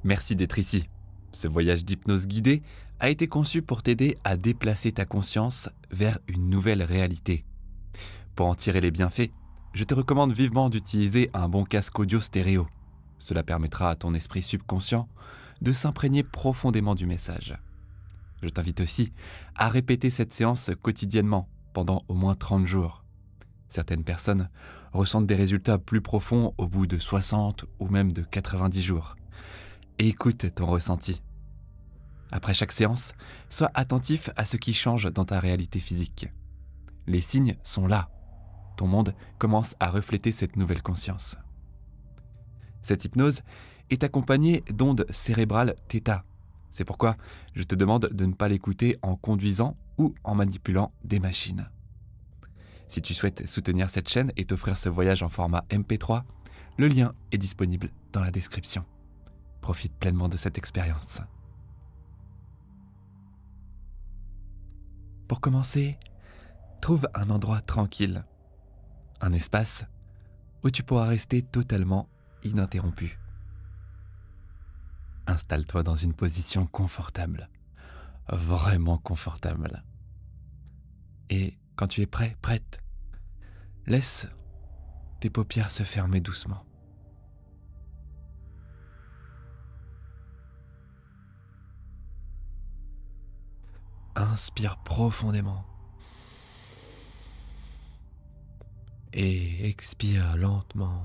Merci d'être ici. Ce voyage d'hypnose guidée a été conçu pour t'aider à déplacer ta conscience vers une nouvelle réalité. Pour en tirer les bienfaits, je te recommande vivement d'utiliser un bon casque audio stéréo. Cela permettra à ton esprit subconscient de s'imprégner profondément du message. Je t'invite aussi à répéter cette séance quotidiennement pendant au moins 30 jours. Certaines personnes ressentent des résultats plus profonds au bout de 60 ou même de 90 jours. Écoute ton ressenti. Après chaque séance, sois attentif à ce qui change dans ta réalité physique. Les signes sont là. Ton monde commence à refléter cette nouvelle conscience. Cette hypnose est accompagnée d'ondes cérébrales θ. C'est pourquoi je te demande de ne pas l'écouter en conduisant ou en manipulant des machines. Si tu souhaites soutenir cette chaîne et t'offrir ce voyage en format MP3, le lien est disponible dans la description. Profite pleinement de cette expérience. Pour commencer, trouve un endroit tranquille, un espace où tu pourras rester totalement ininterrompu. Installe-toi dans une position confortable, vraiment confortable. Et quand tu es prêt, prête, laisse tes paupières se fermer doucement. Inspire profondément et expire lentement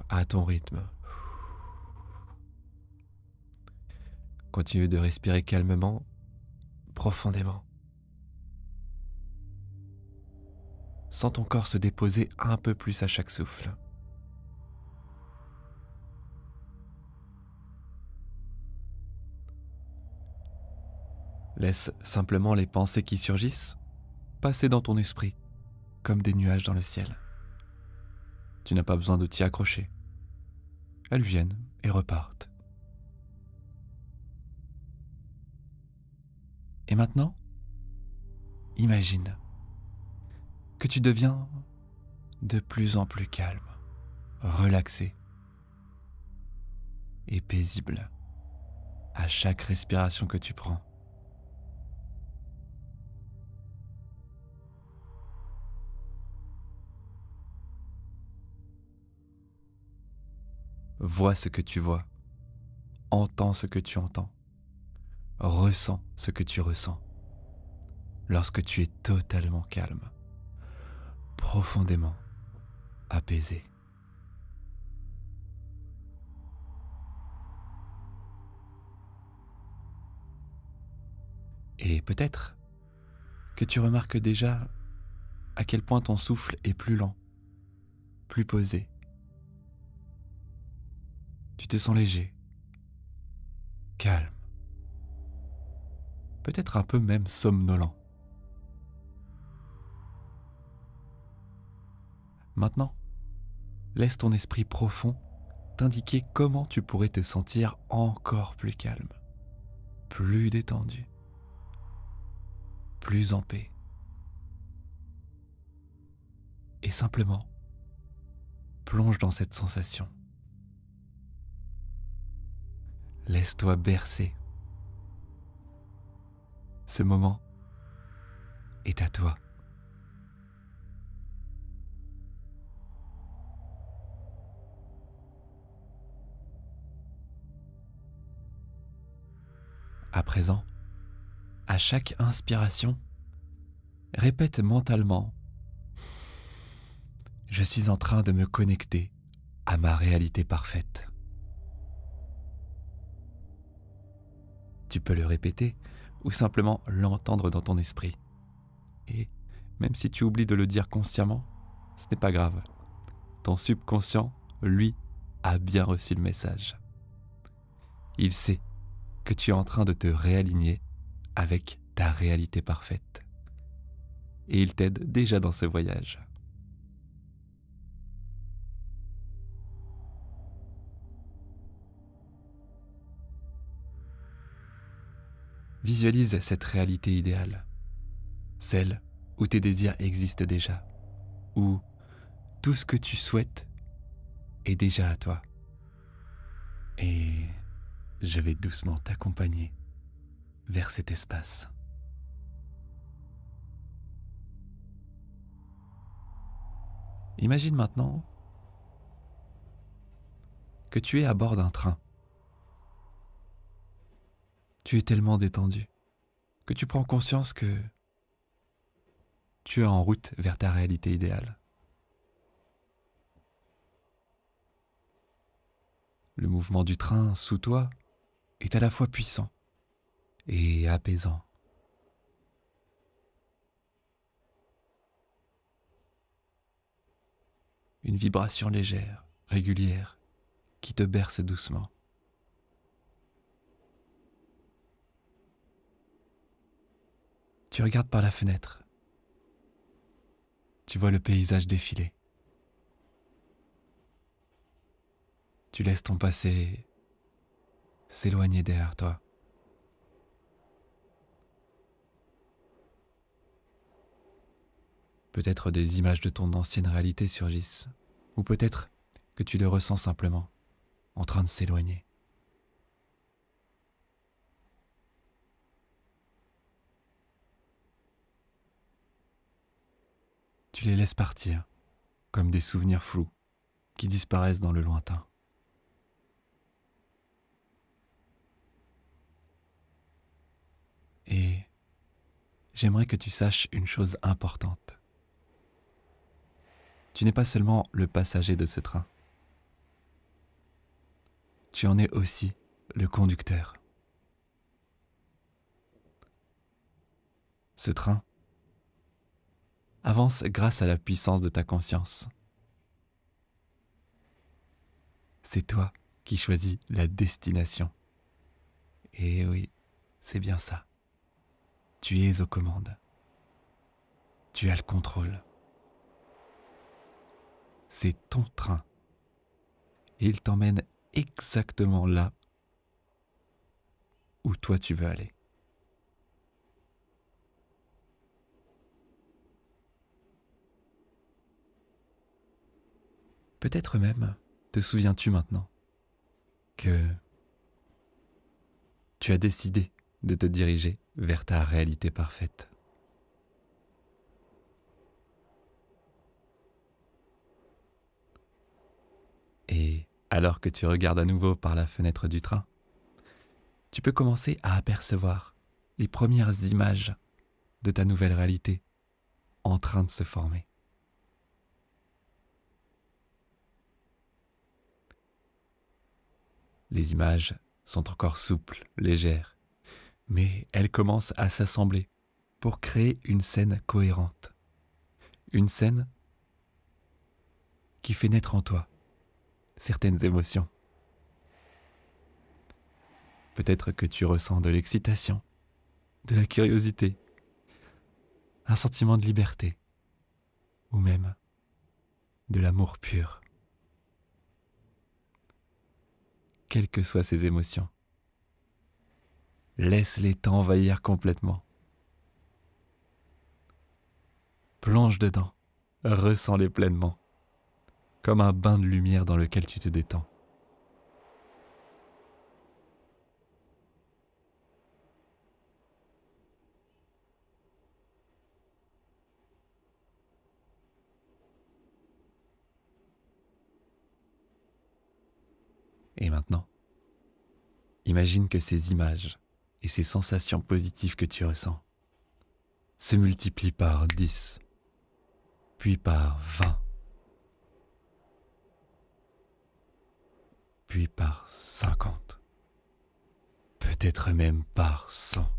à ton rythme. Continue de respirer calmement, profondément. Sens ton corps se déposer un peu plus à chaque souffle. Laisse simplement les pensées qui surgissent passer dans ton esprit, comme des nuages dans le ciel. Tu n'as pas besoin de t'y accrocher. Elles viennent et repartent. Et maintenant, imagine que tu deviens de plus en plus calme, relaxé et paisible à chaque respiration que tu prends. Vois ce que tu vois, entends ce que tu entends, ressens ce que tu ressens. Lorsque tu es totalement calme, profondément apaisé. Et peut-être que tu remarques déjà à quel point ton souffle est plus lent, plus posé. Tu te sens léger, calme, peut-être un peu même somnolent. Maintenant, laisse ton esprit profond t'indiquer comment tu pourrais te sentir encore plus calme, plus détendu, plus en paix. Et simplement, plonge dans cette sensation. Laisse-toi bercer. Ce moment est à toi. À présent, à chaque inspiration, répète mentalement « Je suis en train de me connecter à ma réalité parfaite ». Tu peux le répéter ou simplement l'entendre dans ton esprit. Et même si tu oublies de le dire consciemment, ce n'est pas grave. Ton subconscient, lui, a bien reçu le message. Il sait que tu es en train de te réaligner avec ta réalité parfaite. Et il t'aide déjà dans ce voyage. Visualise cette réalité idéale, celle où tes désirs existent déjà, où tout ce que tu souhaites est déjà à toi. Et je vais doucement t'accompagner vers cet espace. Imagine maintenant que tu es à bord d'un train. Tu es tellement détendu que tu prends conscience que tu es en route vers ta réalité idéale. Le mouvement du train sous toi est à la fois puissant et apaisant. Une vibration légère, régulière, qui te berce doucement. Tu regardes par la fenêtre. Tu vois le paysage défiler. Tu laisses ton passé s'éloigner derrière toi. Peut-être des images de ton ancienne réalité surgissent, ou peut-être que tu le ressens simplement, en train de s'éloigner. Tu les laisses partir, comme des souvenirs flous, qui disparaissent dans le lointain. Et j'aimerais que tu saches une chose importante. Tu n'es pas seulement le passager de ce train. Tu en es aussi le conducteur. Ce train avance grâce à la puissance de ta conscience. C'est toi qui choisis la destination. Et oui, c'est bien ça. Tu es aux commandes. Tu as le contrôle. C'est ton train. Et il t'emmène exactement là où toi tu veux aller. Peut-être même, te souviens-tu maintenant, que tu as décidé de te diriger vers ta réalité parfaite. Et alors que tu regardes à nouveau par la fenêtre du train, tu peux commencer à apercevoir les premières images de ta nouvelle réalité en train de se former. Les images sont encore souples, légères, mais elles commencent à s'assembler pour créer une scène cohérente. Une scène qui fait naître en toi certaines émotions. Peut-être que tu ressens de l'excitation, de la curiosité, un sentiment de liberté, ou même de l'amour pur. Quelles que soient ces émotions, laisse-les t'envahir complètement. Plonge dedans, ressens-les pleinement, comme un bain de lumière dans lequel tu te détends. Et maintenant, imagine que ces images et ces sensations positives que tu ressens se multiplient par 10, puis par 20, puis par 50, peut-être même par 100.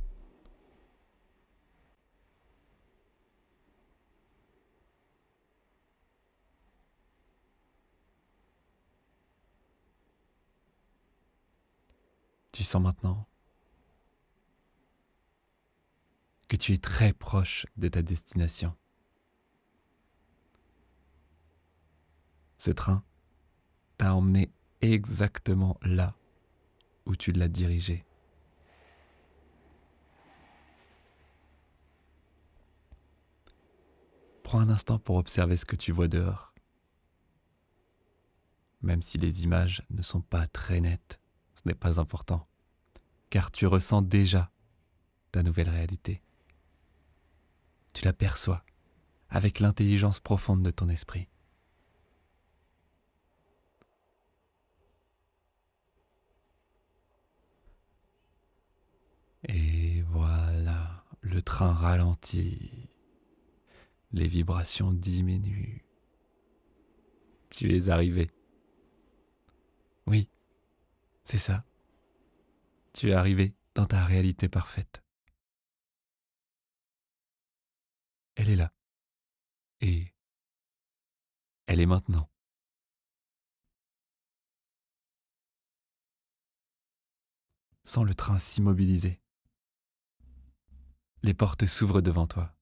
Tu sens maintenant que tu es très proche de ta destination. Ce train t'a emmené exactement là où tu l'as dirigé. Prends un instant pour observer ce que tu vois dehors. Même si les images ne sont pas très nettes, ce n'est pas important. car tu ressens déjà ta nouvelle réalité. Tu la perçois avec l'intelligence profonde de ton esprit. Et voilà, le train ralentit, les vibrations diminuent. Tu es arrivé. Oui, c'est ça. Tu es arrivé dans ta réalité parfaite. Elle est là. Et elle est maintenant. Sans le train s'immobiliser, les portes s'ouvrent devant toi.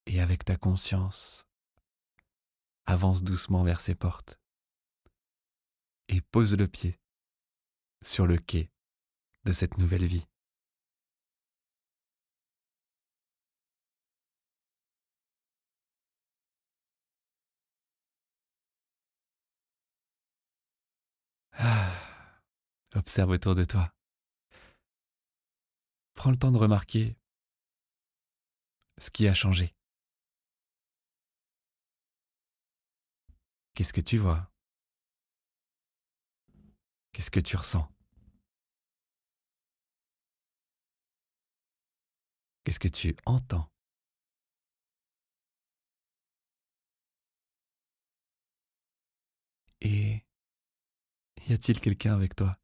Et avec ta conscience, avance doucement vers ces portes et pose le pied sur le quai de cette nouvelle vie. Ah, observe autour de toi. Prends le temps de remarquer ce qui a changé. Qu'est-ce que tu vois? Qu'est-ce que tu ressens? Qu'est-ce que tu entends? Et y a-t-il quelqu'un avec toi?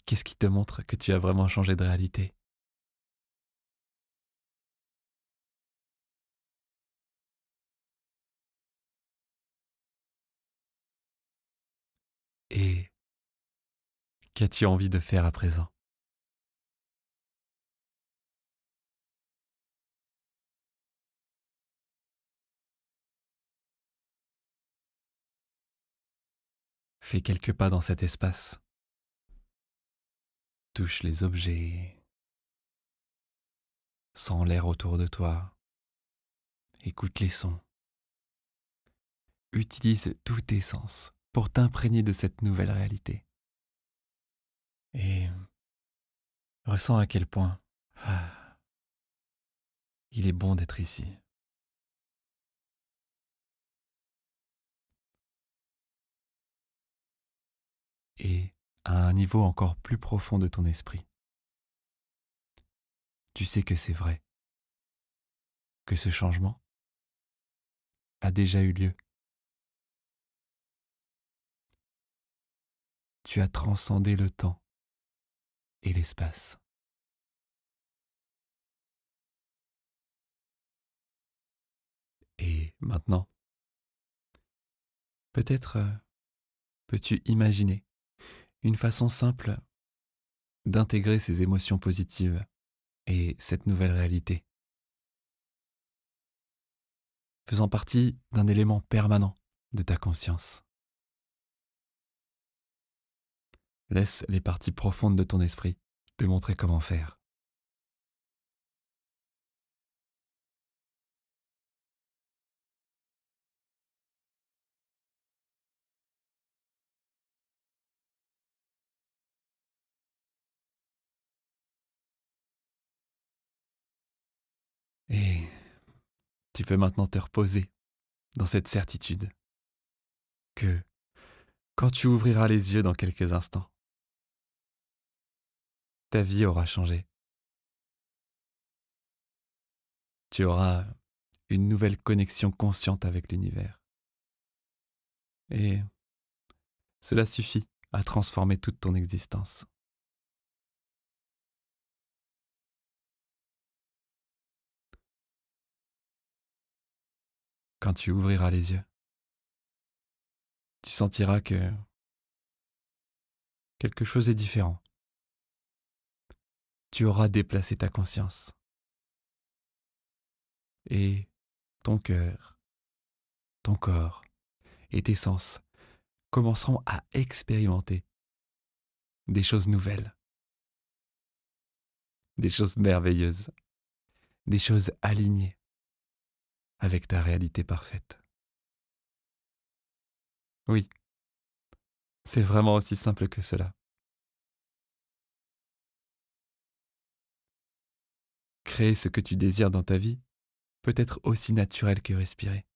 Qu'est-ce qui te montre que tu as vraiment changé de réalité? Et qu'as-tu envie de faire à présent? Fais quelques pas dans cet espace. Touche les objets. Sens l'air autour de toi. Écoute les sons. Utilise tous tes sens pour t'imprégner de cette nouvelle réalité. Et ressens à quel point il est bon d'être ici. Et à un niveau encore plus profond de ton esprit, tu sais que c'est vrai, que ce changement a déjà eu lieu. Tu as transcendé le temps et l'espace. Et maintenant, peut-être peux-tu imaginer une façon simple d'intégrer ces émotions positives et cette nouvelle réalité, faisant partie d'un élément permanent de ta conscience. Laisse les parties profondes de ton esprit te montrer comment faire. Et tu peux maintenant te reposer dans cette certitude que quand tu ouvriras les yeux dans quelques instants, ta vie aura changé. Tu auras une nouvelle connexion consciente avec l'univers. Et cela suffit à transformer toute ton existence. Quand tu ouvriras les yeux, tu sentiras que quelque chose est différent. Tu auras déplacé ta conscience. Et ton cœur, ton corps et tes sens commenceront à expérimenter des choses nouvelles. des choses merveilleuses, des choses alignées avec ta réalité parfaite. Oui, c'est vraiment aussi simple que cela. Créer ce que tu désires dans ta vie peut être aussi naturel que respirer.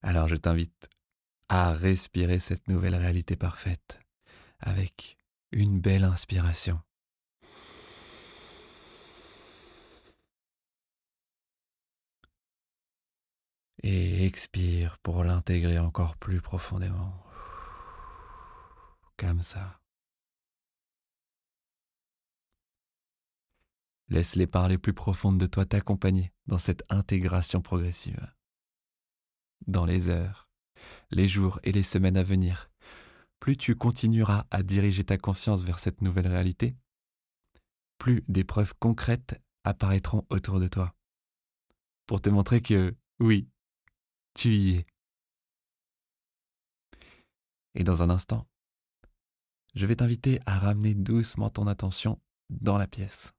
Alors je t'invite à respirer cette nouvelle réalité parfaite avec une belle inspiration. Et expire pour l'intégrer encore plus profondément. Comme ça. Laisse les parts les plus profondes de toi t'accompagner dans cette intégration progressive. Dans les heures, les jours et les semaines à venir, plus tu continueras à diriger ta conscience vers cette nouvelle réalité, plus des preuves concrètes apparaîtront autour de toi pour te montrer que, oui, tu y es. Et dans un instant, je vais t'inviter à ramener doucement ton attention dans la pièce,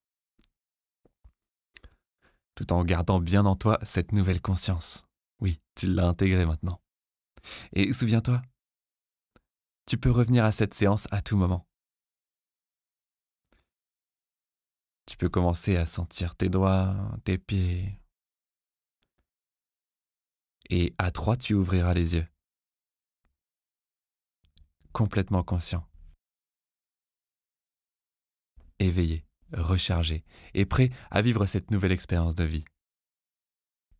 tout en gardant bien en toi cette nouvelle conscience. Oui, tu l'as intégrée maintenant. Et souviens-toi, tu peux revenir à cette séance à tout moment. Tu peux commencer à sentir tes doigts, tes pieds. Et à 3, tu ouvriras les yeux, complètement conscient, éveillé, rechargé et prêt à vivre cette nouvelle expérience de vie.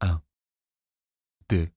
1, 2,